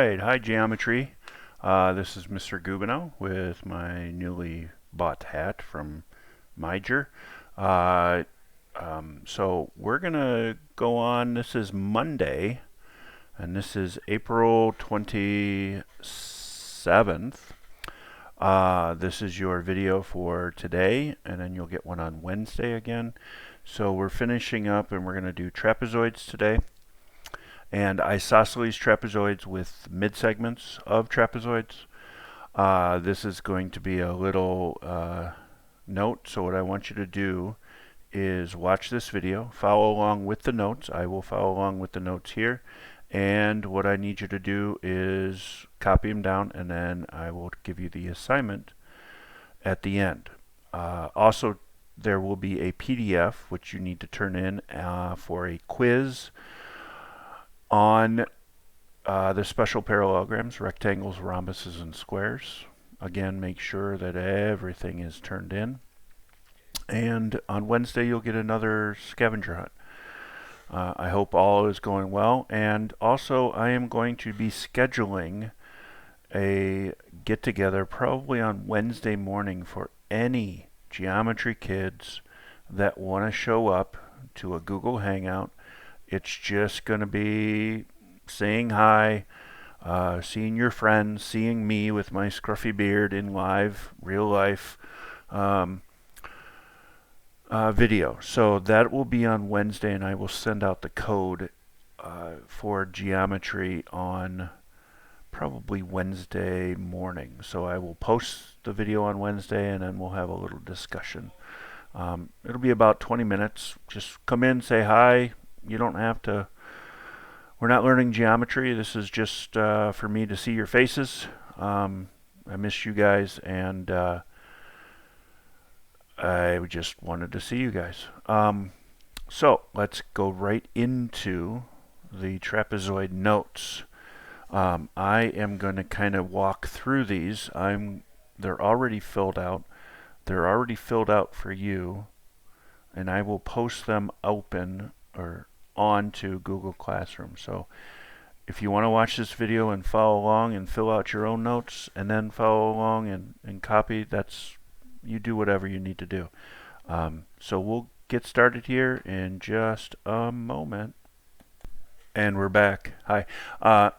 Alright, hi Geometry. This is Mr. Gubino with my newly bought hat from Miger. So we're going to go on. This is Monday, and this is April 27th. This is your video for today, and then you'll get one on Wednesday again. So we're finishing up, and we're going to do trapezoids today. And isosceles trapezoids with midsegments of trapezoids. This is going to be a little note, so what I want you to do is watch this video, follow along with the notes. I will follow along with the notes here, and what I need you to do is copy them down, and then I will give you the assignment at the end. Also, there will be a PDF which you need to turn in for a quiz on the special parallelograms, rectangles, rhombuses, and squares. Again, make sure that everything is turned in. And on Wednesday, you'll get another scavenger hunt. I hope all is going well. And also, I am going to be scheduling a get-together probably on Wednesday morning for any geometry kids that want to show up to a Google Hangout. It's just going to be saying hi, seeing your friends, seeing me with my scruffy beard in live, real life video. So that will be on Wednesday, and I will send out the code for geometry on probably Wednesday morning. So I will post the video on Wednesday, and then we'll have a little discussion. It'll be about 20 minutes. Just come in, say hi. You don't have to. We're not learning geometry. This is just for me to see your faces. I miss you guys, and I just wanted to see you guys. So let's go right into the trapezoid notes. I am going to kind of walk through these. They're already filled out. They're already filled out for you, and I will post them open or onto Google Classroom. So if you want to watch this video and follow along and fill out your own notes and then follow along and copy, you do whatever you need to do. So we'll get started here in just a moment. And we're back. Hi.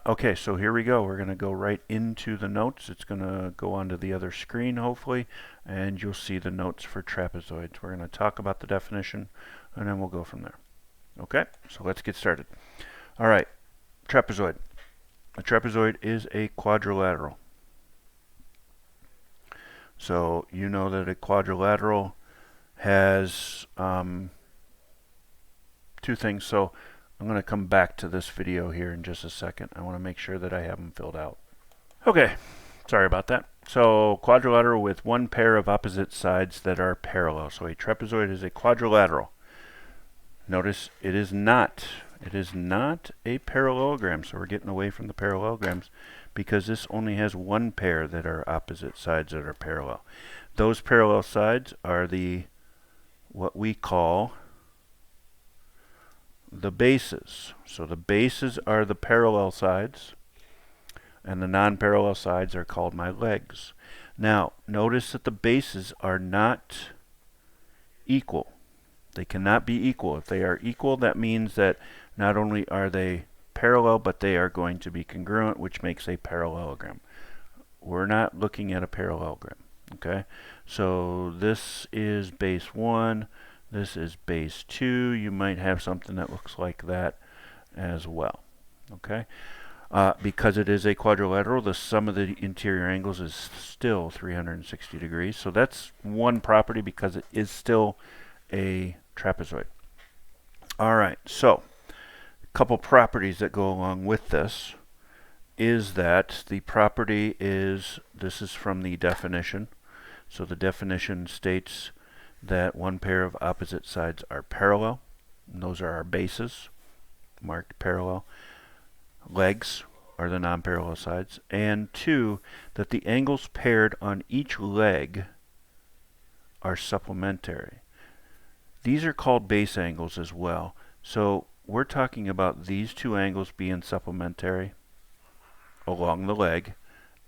Okay, so here we go. We're going to go right into the notes. It's going to go onto the other screen, hopefully, and you'll see the notes for trapezoids. We're going to talk about the definition, and then we'll go from there. Okay, so let's get started. All right, trapezoid. A trapezoid is a quadrilateral. So you know that a quadrilateral has two things. So I'm going to come back to this video here in just a second. I want to make sure that I have them filled out. Okay, sorry about that. So quadrilateral with one pair of opposite sides that are parallel. So a trapezoid is a quadrilateral. Notice it is not a parallelogram, so we're getting away from the parallelograms because this only has one pair that are opposite sides that are parallel. Those parallel sides are what we call the bases. So the bases are the parallel sides, and the non-parallel sides are called my legs. Now, notice that the bases are not equal. They cannot be equal. If they are equal, that means that not only are they parallel, but they are going to be congruent, which makes a parallelogram. We're not looking at a parallelogram. Okay? So this is base 1. This is base 2. You might have something that looks like that as well. Okay? Because it is a quadrilateral, the sum of the interior angles is still 360 degrees. So that's one property because it is still a trapezoid. All right, so a couple properties that go along with this is that the property is, this is from the definition. So the definition states that one pair of opposite sides are parallel. And those are our bases, marked parallel. Legs are the non-parallel sides. And 2, that the angles paired on each leg are supplementary. These are called base angles as well. So we're talking about these two angles being supplementary. along the leg,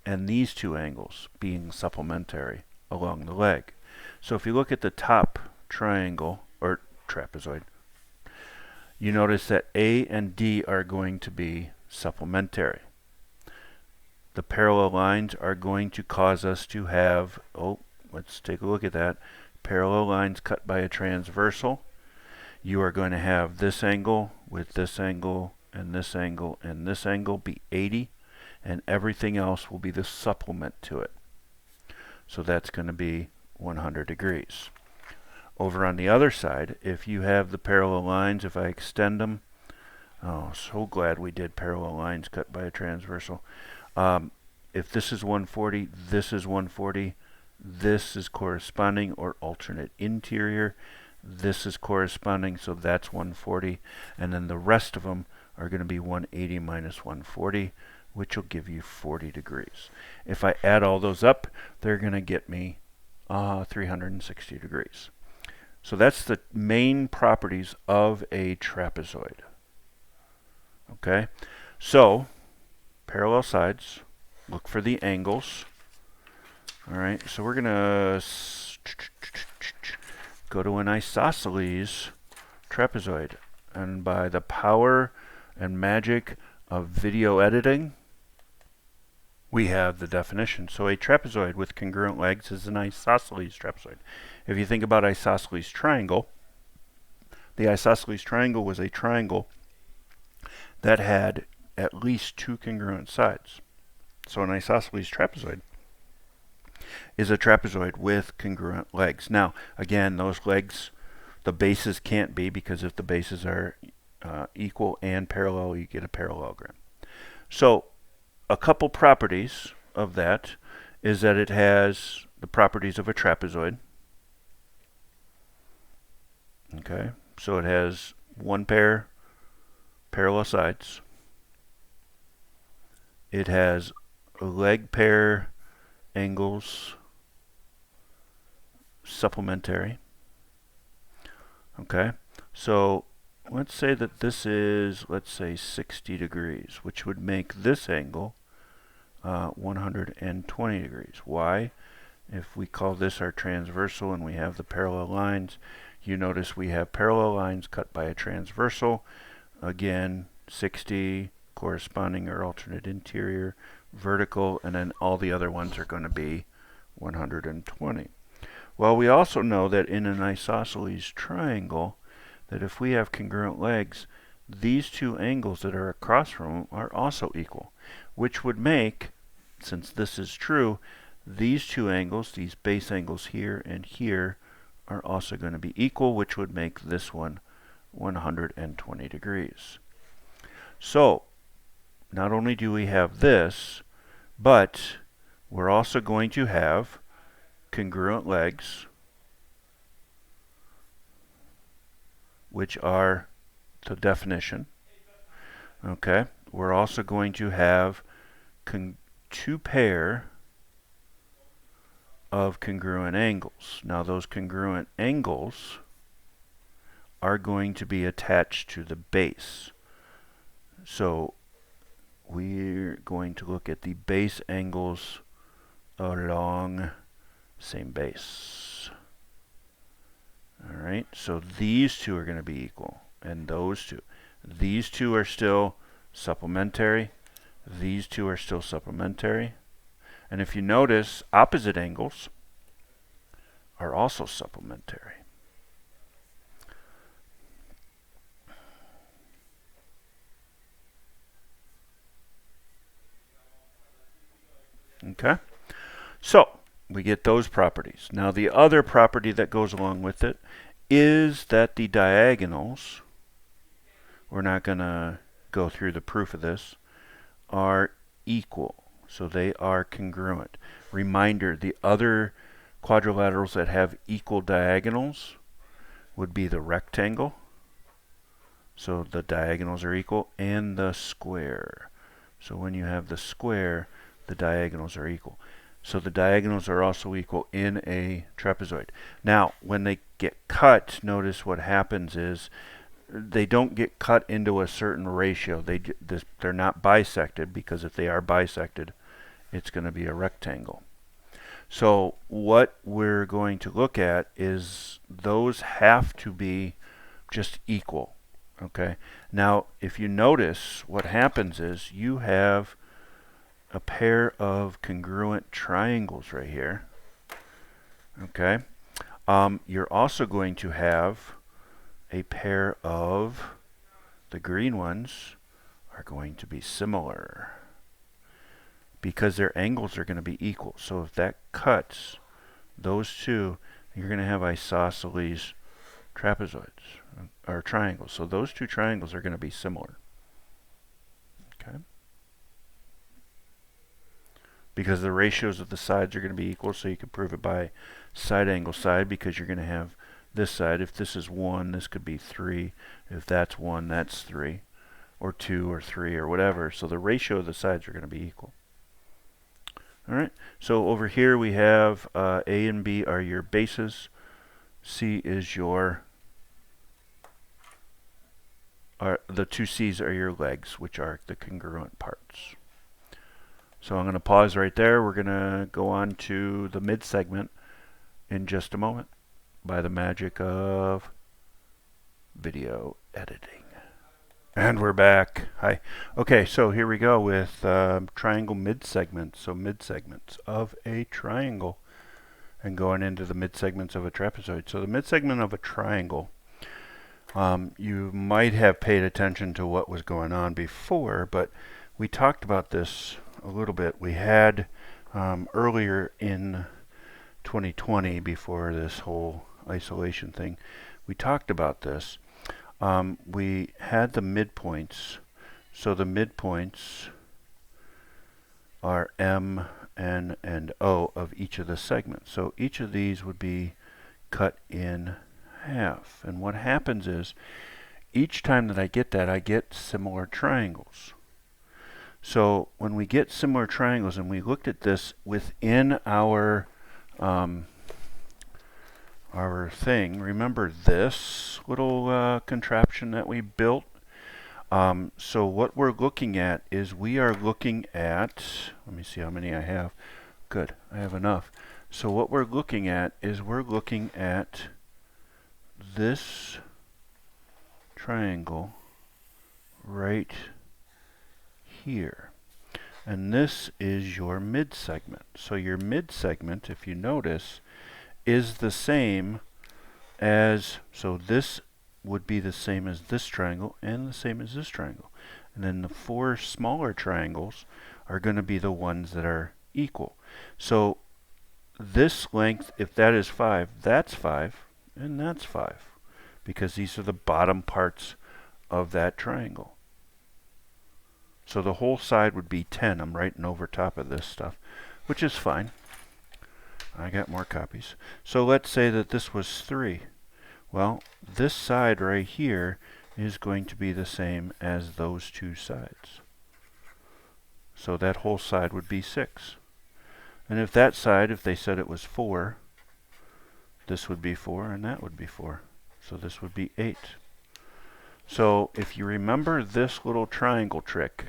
and these two angles being supplementary along the leg. So if you look at the top triangle, or trapezoid, you notice that A and D are going to be supplementary. The parallel lines are going to cause us to have, let's take a look at that, parallel lines cut by a transversal. You are going to have this angle with this angle and this angle and this angle be 80, and everything else will be the supplement to it. So that's going to be 100 degrees. Over on the other side, if you have the parallel lines, if I extend them, so glad we did parallel lines cut by a transversal. If this is 140, this is 140, this is corresponding or alternate interior, this is corresponding, so that's 140, and then the rest of them are going to be 180 minus 140, which will give you 40 degrees. If I add all those up, they're going to get me 360 degrees. So that's the main properties of a trapezoid. Okay, so parallel sides, look for the angles. All right, so we're going to go to an isosceles trapezoid. And by the power and magic of video editing, we have the definition. So a trapezoid with congruent legs is an isosceles trapezoid. If you think about isosceles triangle, the isosceles triangle was a triangle that had at least two congruent sides. So an isosceles trapezoid is a trapezoid with congruent legs. Now, again, those legs, the bases can't be, because if the bases are equal and parallel, you get a parallelogram. So a couple properties of that is that it has the properties of a trapezoid. Okay, so it has one pair parallel sides. It has a leg pair angles supplementary. Okay, so let's say that this is, let's say, 60 degrees, which would make this angle 120 degrees. Why? If we call this our transversal and we have the parallel lines, you notice we have parallel lines cut by a transversal. Again, 60 corresponding or alternate interior, vertical, and then all the other ones are going to be 120. Well, we also know that in an isosceles triangle, that if we have congruent legs, these two angles that are across from them are also equal, which would make, since this is true, these two angles, these base angles here and here, are also going to be equal, which would make this one 120 degrees. So, not only do we have this, but we're also going to have congruent legs, which are the definition. Okay, we're also going to have two pair of congruent angles. Now those congruent angles are going to be attached to the base. So we're going to look at the base angles along same base. All right, so these two are going to be equal, and those two. These two are still supplementary. These two are still supplementary. And if you notice, opposite angles are also supplementary. Okay, so we get those properties. Now the other property that goes along with it is that the diagonals, we're not going to go through the proof of this, are equal. So they are congruent. Reminder, the other quadrilaterals that have equal diagonals would be the rectangle. So the diagonals are equal, and the square. So when you have the square, the diagonals are equal. So the diagonals are also equal in a trapezoid. Now, when they get cut, notice what happens is they don't get cut into a certain ratio. They're not bisected, because if they are bisected, it's going to be a rectangle. So what we're going to look at is those have to be just equal. Okay. Now, if you notice, what happens is you have a pair of congruent triangles right here. Okay. You're also going to have a pair of the green ones are going to be similar because their angles are going to be equal. So if that cuts those two, you're going to have isosceles trapezoids or triangles. So those two triangles are going to be similar. Okay. Because the ratios of the sides are going to be equal, so you can prove it by side angle side, because you're going to have this side. If this is 1, this could be 3. If that's 1, that's 3, or 2, or 3, or whatever. So the ratio of the sides are going to be equal. All right. So over here we have A and B are your bases. C is your the two C's are your legs, which are the congruent parts. So I'm going to pause right there. We're going to go on to the mid segment in just a moment by the magic of video editing. And we're back. Hi. Okay, so here we go with triangle mid segments. So mid segments of a triangle, and going into the mid segments of a trapezoid. So the mid segment of a triangle, you might have paid attention to what was going on before, but we talked about this a little bit. We had earlier in 2020, before this whole isolation thing, we talked about this. We had the midpoints. So the midpoints are M, N, and O of each of the segments. So each of these would be cut in half. And what happens is, each time that I get that, I get similar triangles. So when we get similar triangles, and we looked at this within our thing, remember this little contraption that we built? So what we're looking at is, we are looking at, let me see how many I have. Good, I have enough. So what we're looking at is, we're looking at this triangle right here. And this is your mid segment. So your mid segment, if you notice, is the same as, so this would be the same as this triangle and the same as this triangle. And then the 4 smaller triangles are going to be the ones that are equal. So this length, if that is 5, that's 5, and that's 5, because these are the bottom parts of that triangle. So the whole side would be 10. I'm writing over top of this stuff, which is fine. I got more copies. So let's say that this was 3. Well, this side right here is going to be the same as those two sides. So that whole side would be 6. And if that side, if they said it was 4, this would be 4, and that would be 4. So this would be 8. So if you remember this little triangle trick,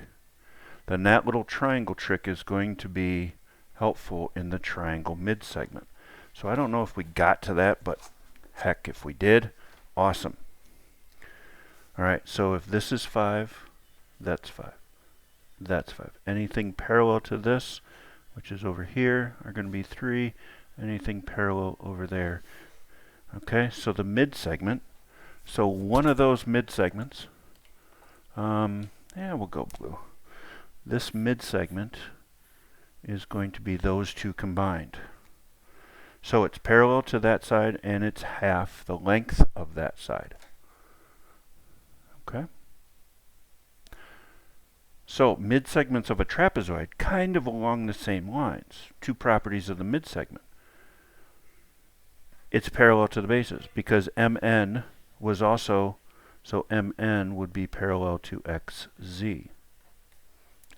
then that little triangle trick is going to be helpful in the triangle mid segment. So I don't know if we got to that, but heck, if we did, awesome. Alright, so if this is 5, that's 5. That's 5. Anything parallel to this, which is over here, are going to be 3. Anything parallel over there. Okay, so the mid segment. So one of those mid segments, yeah, we'll go blue. This mid segment is going to be those two combined. So it's parallel to that side, and it's half the length of that side. Okay? So mid segments of a trapezoid, kind of along the same lines. 2 properties of the mid segment. It's parallel to the bases, because MN was also, so MN would be parallel to XZ.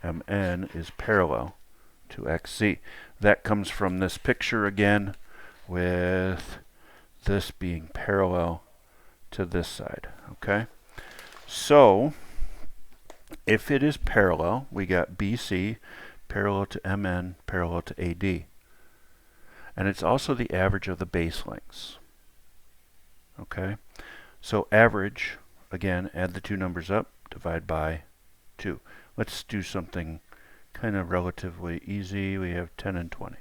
MN is parallel to XZ. That comes from this picture again, with this being parallel to this side. Okay? So if it is parallel, we got BC parallel to MN parallel to AD. And it's also the average of the base lengths. Okay? So average, again, add the two numbers up, divide by 2. Let's do something kind of relatively easy. We have 10 and 20.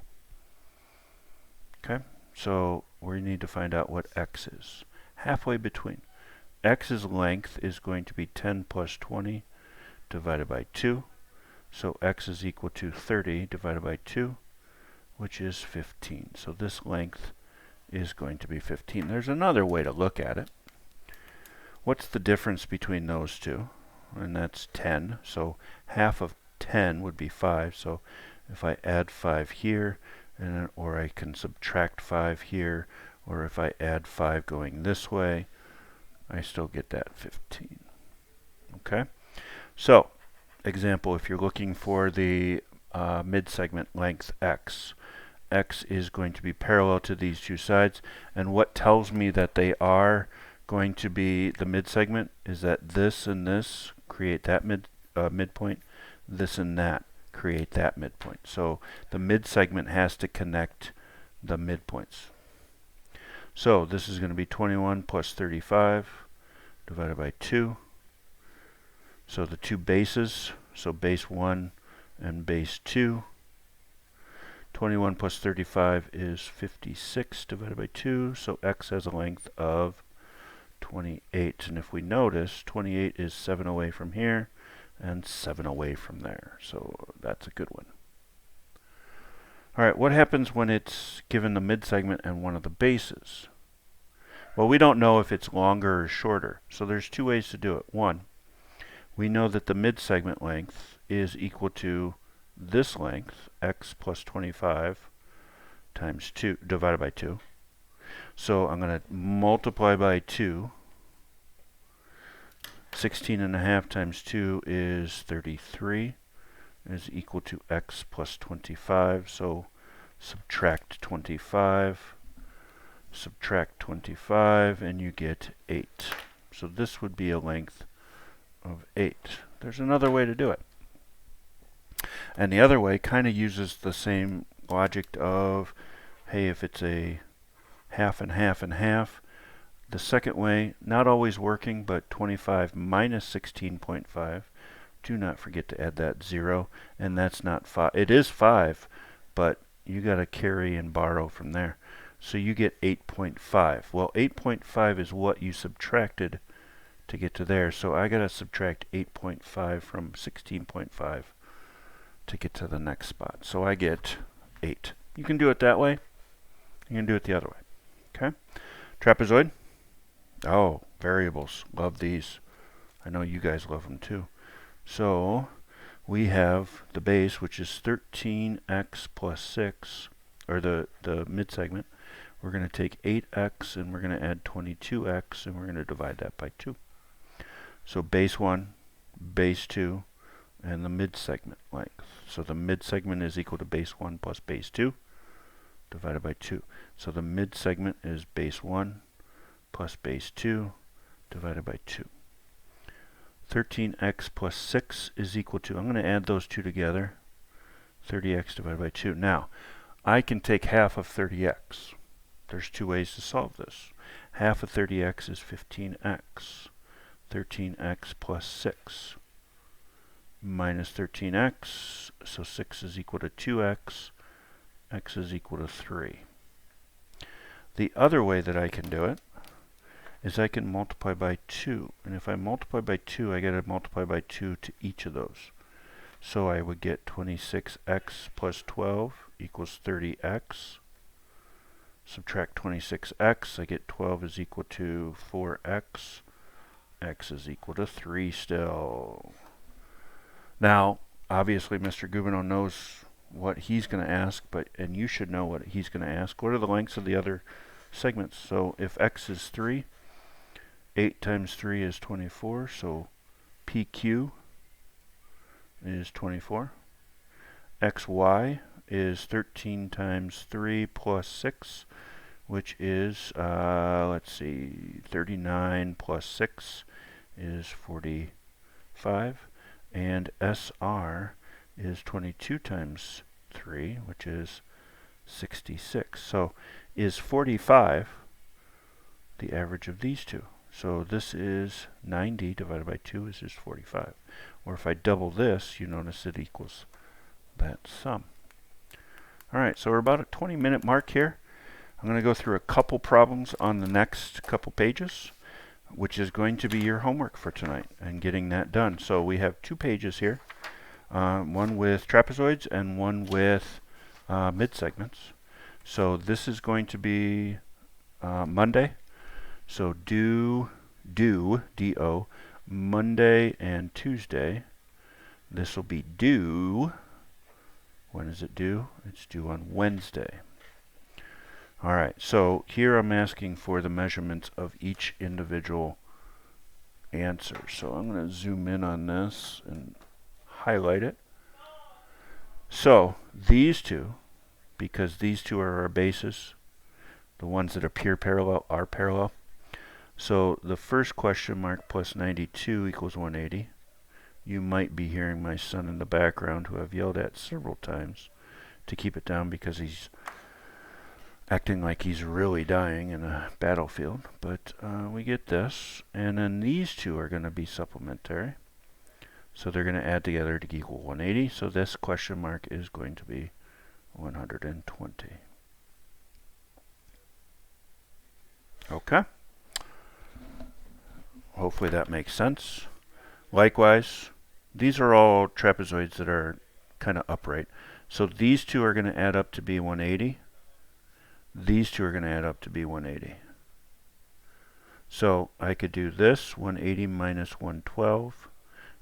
Okay? So we need to find out what x is. Halfway between. X's length is going to be 10 plus 20 divided by 2. So x is equal to 30 divided by 2, which is 15. So this length is going to be 15. There's another way to look at it. What's the difference between those two? And that's 10. So half of 10 would be 5. So if I add 5 here, or I can subtract 5 here, or if I add 5 going this way, I still get that 15. Okay? So, example, if you're looking for the mid-segment length x, x is going to be parallel to these two sides, and what tells me that they are going to be the mid-segment is that this and this create that midpoint, this and that create that midpoint. So the mid-segment has to connect the midpoints. So this is going to be 21 plus 35 divided by 2. So the two bases, so base 1 and base 2. 21 plus 35 is 56 divided by 2, so x has a length of 28. And if we notice, 28 is 7 away from here and 7 away from there. So that's a good one. All right, what happens when it's given the mid-segment and one of the bases? Well, we don't know if it's longer or shorter. So there's two ways to do it. One, we know that the mid-segment length is equal to this length, x plus 25 times 2 divided by 2. So I'm going to multiply by 2. 16.5 times 2 is 33, is equal to x plus 25. So subtract 25, subtract 25, and you get 8. So this would be a length of 8. There's another way to do it. And the other way kind of uses the same logic of, hey, if it's a half and half and half, the second way, not always working, but 25 minus 16.5. Do not forget to add that 0, and that's not 5. It is 5, but you got to carry and borrow from there. So you get 8.5. Well, 8.5 is what you subtracted to get to there. So I got to subtract 8.5 from 16.5 to get to the next spot. So I get 8. You can do it that way. You can do it the other way. Okay? Trapezoid. Oh, variables. Love these. I know you guys love them too. So we have the base, which is 13x plus 6, or the mid-segment. We're going to take 8x and we're going to add 22x and we're going to divide that by 2. So base 1, base 2, and the mid-segment length. So the mid-segment is equal to base 1 plus base 2 divided by 2. So the mid-segment is base 1 plus base 2 divided by 2. 13x plus 6 is equal to, I'm going to add those two together, 30x divided by 2. Now, I can take half of 30x. There's two ways to solve this. Half of 30x is 15x. 13x plus 6 minus 13x, so 6 is equal to 2x, x is equal to 3. The other way that I can do it is I can multiply by 2. And if I multiply by 2, I got to multiply by 2 to each of those. So I would get 26x plus 12 equals 30x. Subtract 26x, I get 12 is equal to 4x. X is equal to 3 still. Now, obviously, Mr. Gubino knows what he's going to ask, and you should know what he's going to ask. What are the lengths of the other segments? So if x is 3, 8 times 3 is 24, so PQ is 24. XY is 13 times 3 plus 6, which is, let's see, 39 plus 6 is 45, and SR is 22 times 3, which is 66. So is 45 the average of these two? So this is 90 divided by 2 is just 45. Or if I double this, you notice it equals that sum. Alright, so we're about a 20-minute mark here. I'm going to go through a couple problems on the next couple pages, which is going to be your homework for tonight and getting that done. So we have 2 pages here, one with trapezoids and one with midsegments. So this is going to be Monday. So do, D-O, Monday and Tuesday. This will be due. When is it due? It's due on Wednesday. Alright, so here I'm asking for the measurements of each individual answer. So I'm going to zoom in on this and highlight it. So these two, because these two are our bases, the ones that appear parallel are parallel. So the first question mark plus 92 equals 180. You might be hearing my son in the background, who I've yelled at several times to keep it down because he's acting like he's really dying in a battlefield. But we get this, and then these two are going to be supplementary. So they're going to add together to equal 180. So this question mark is going to be 120. Okay. Hopefully that makes sense. Likewise, these are all trapezoids that are kind of upright. So these two are going to add up to be 180. These two are going to add up to be 180. So I could do this. 180 minus 112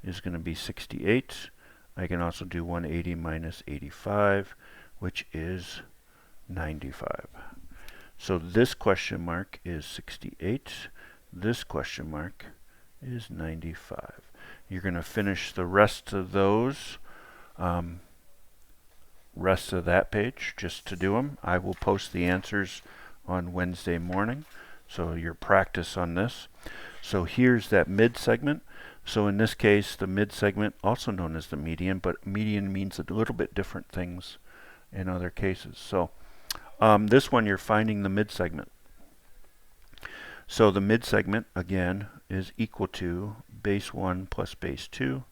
is going to be 68. I can also do 180 minus 85, which is 95. So this question mark is 68. This question mark is 95. You're going to finish the rest of those, rest of that page just to do them. I will post the answers on Wednesday morning, so your practice on this. So here's that mid segment. So in this case, the mid segment, also known as the median, but median means a little bit different things in other cases. So this one, you're finding the mid segment. So the mid segment, again, is equal to base 1 plus base 2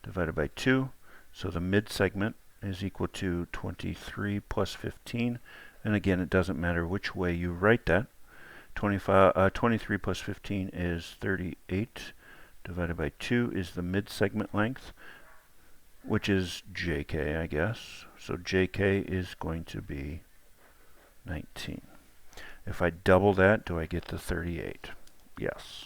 divided by 2. So the mid segment is equal to 23 plus 15. And again, it doesn't matter which way you write that. 23 plus 15 is 38 divided by 2 is the mid segment length, which is JK, I guess. So JK is going to be 19. If I double that, do I get the 38? Yes.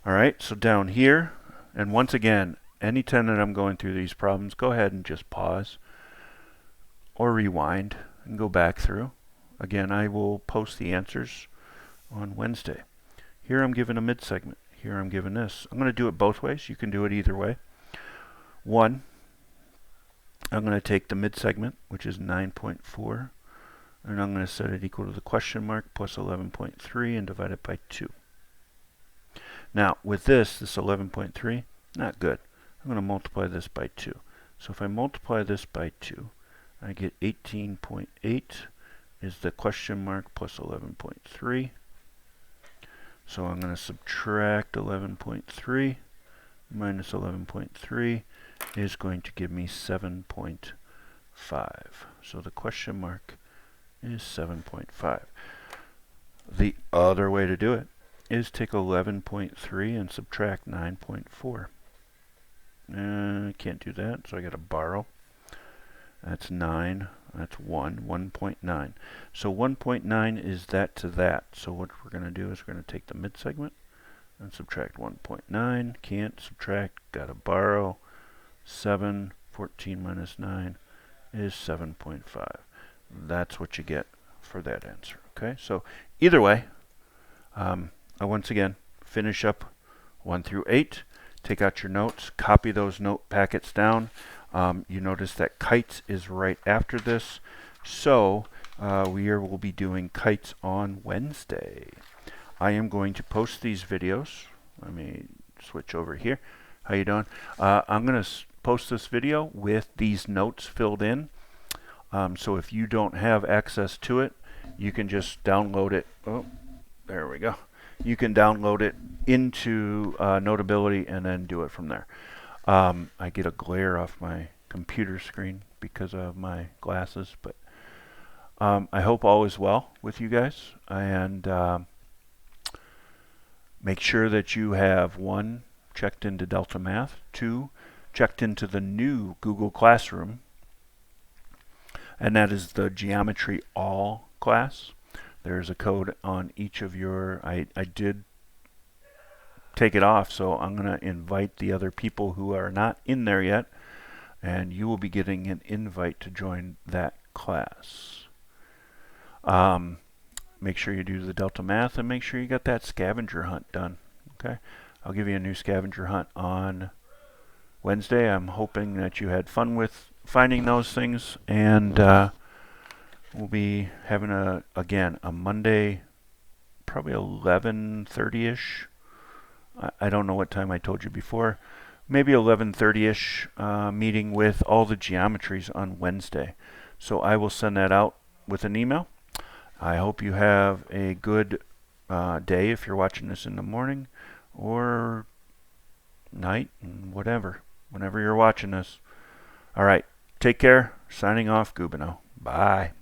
All right, so down here, and once again, anytime that I'm going through these problems, go ahead and just pause or rewind and go back through. Again, I will post the answers on Wednesday. Here I'm given a mid segment. Here I'm given this. I'm going to do it both ways. You can do it either way. One, I'm going to take the mid segment, which is 9.4, and I'm going to set it equal to the question mark plus 11.3 and divide it by 2. Now, with this 11.3, not good. I'm going to multiply this by 2. So if I multiply this by 2, I get 18.8 is the question mark plus 11.3. So I'm going to subtract 11.3 minus 11.3 is going to give me 7.5. So the question mark is 7.5. The other way to do it is take 11.3 and subtract 9.4. I can't do that, so I got to borrow. That's 9. That's 1.9. So 1.9 is that to that. So what we're going to do is we're going to take the mid segment and subtract 1.9. Can't subtract, got to borrow. 7, 14 minus 9 is 7.5. That's what you get for that answer. Okay, so either way, I once again finish up 1 through 8. Take out your notes, copy those note packets down. You notice that kites is right after this. So we will be doing kites on Wednesday. I am going to post these videos Let me switch over here. How you doing? I'm going to post this video with these notes filled in. So if you don't have access to it, you can just download it. Oh, there we go. You can download it into Notability and then do it from there. I get a glare off my computer screen because of my glasses, but I hope all is well with you guys, and make sure that you have 1, checked into Delta Math, 2, checked into the new Google Classroom, and that is the Geometry All class. There's a code on each of your, I did take it off, so I'm going to invite the other people who are not in there yet, and you will be getting an invite to join that class. Make sure you do the Delta Math, and make sure you got that scavenger hunt done. Okay, I'll give you a new scavenger hunt on Wednesday. I'm hoping that you had fun with finding those things, and we'll be having again a Monday, probably 11:30ish. I don't know what time I told you before. Maybe 11:30ish meeting with all the geometries on Wednesday. So I will send that out with an email. I hope you have a good day if you're watching this in the morning or night, whatever, whenever you're watching this. All right, take care. Signing off, Gubino. Bye.